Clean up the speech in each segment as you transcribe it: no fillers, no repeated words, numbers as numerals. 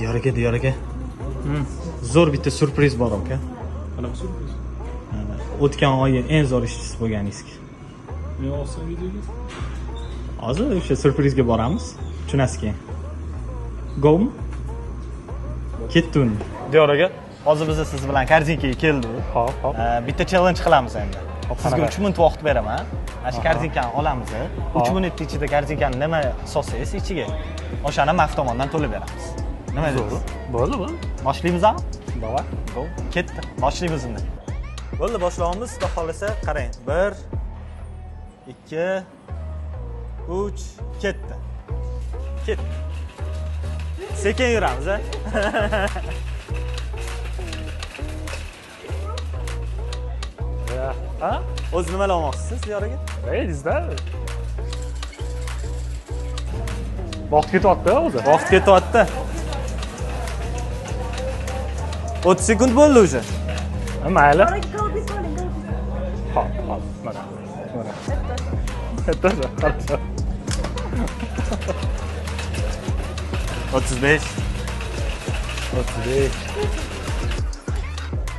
Diyor aka. Zo'r bitta surpriz bor aka. Qanaqa surpriz? O'tgan oyning eng zo'r ishchisi bo'lganingizga. Men olsam videoga. Hozir o'sha surprizga boramiz. Tushunasiz-ki. Go'm? Ketdun. Diyor aka, hozir biz siz bilan korzinkaga keldik. Hop. Bitta challenge qilamiz endi. Sizga 3 minut vaqt beraman. Mana shu korzinkani olamiz. 3 minut ichida korzinkani nima solsangiz ichiga, o'shani maf tomondan to'lab beramiz. Nima deysiz? Bo'ldi. Boshlaymizmi? Davay. Go. Ketdi. Boshlaymiz endi. Bo'ldi, boshlaymiz. Xudo xolasa, qarang. 1 2 3 ketdi. Ketdi. Sekin yuramiz, ha? Ha? O'z nima olmoqchisiz, Diyor aka? Bizda. Vaqt ketyapti o'zi. Vaqt ketyapti. 30 sekund bo'ldi o'sha. Mayli. Go this one and go this one. Hop. Mana. Хорошо. 35.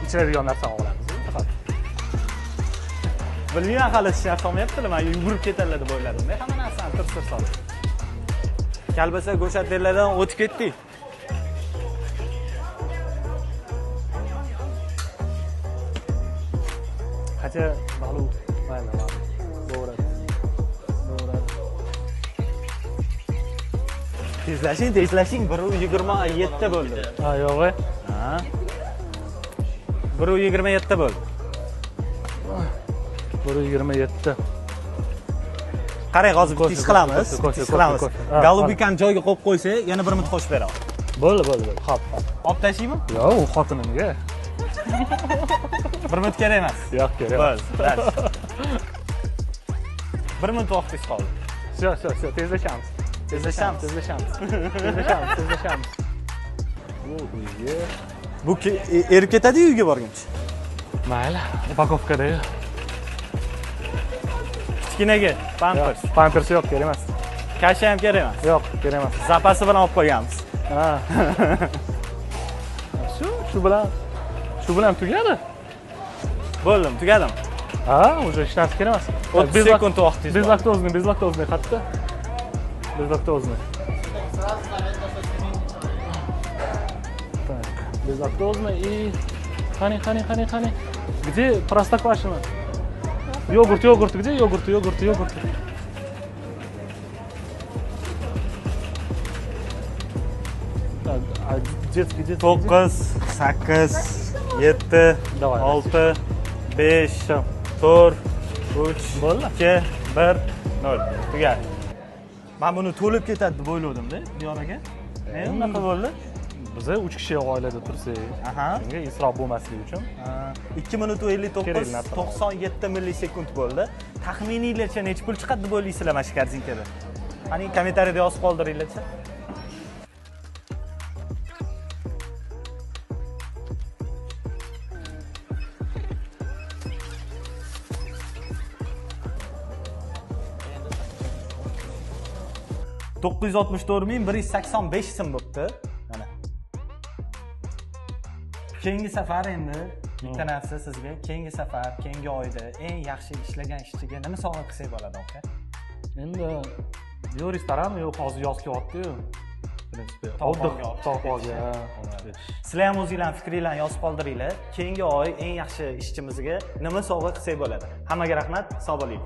İçeride narsani olamiz. Faqat. Bilmayman hali hech olmayaptilar. Men yugurib ketadilar deb o'yladim. Men hamma narsani tirsir soldim. Kalbasa go'shatlardan o'tib ketdik. Qancha ma'lum. Mayli. To'g'ri. Tezlashing. 1:27 bo'ldi. Ha, yo'q. Ha. 1:27 bo'ldi. 1:27. Qarang, hozir bitta ish qilamiz. Golubikani joyiga qo'yib qo'ysa, yana 1 minut qo'shib beraman. Bo'ldi. Hop. Olib tashlaymi? Yo'q, u xotinimga. 1 minut kerak emas. Yo'q, kerak. Bo'ldi. 1 minut vaqtingiz qoldi. Все, tezlashamiz. Bu erib ketadi uyga borguncha. Mayli, upakovkada. Kichkinaga pampers. Pampers yo'q, kerak emas. Kasha ham kerak emas. Yo'q, kerak emas. Zapasi bilan olib qo'yganmiz. Ha. Shu bilan tugadi. Bo'ldim, tugadimi? Ha, уже hech narsa kerak emas. 30 sekund vaqtingiz bor. Безлактозный qatda. Безлактозный. Так, безлактозный и qani. Где простоквашино? Йогурт, где йогурт? Так, а детский. 9, 8, 7, Давай. 6, 5, 4, 3, Bo'ldi. 2, 1, 0. Tugadi. Men buni to'lib ketadi deb o'yladim-da, Diyor aka. Men unaqa bo'ldi. Biz 3 kishi oilada tursak, shunga isrof bo'lmasligi uchun 2 minut 59 97 millisekund bo'ldi. Taxminiylarcha necha pul chiqadi deb o'ylaysizlar mana shu korzinkada? Qani kommentariyada yozib qoldiringlar-chi. $964,185 so'm bo'pti. Mana. Keyingi safar endi bitta narsa sizga, keyingi safar, keyingi oyda eng yaxshi ishlagan ishchiga nima sovg'a qilsak bo'ladi aka? Endi yo restoran, yo hozir yoz kelyapti-yu. Tog'ga. Sizlar ham o'zingizlarning fikringlarni yozib qoldiringlar. Keyingi oy eng yaxshi ishchimizga nima sovg'a qilsak bo'ladi? Hammaga rahmat, sog' bo'ling.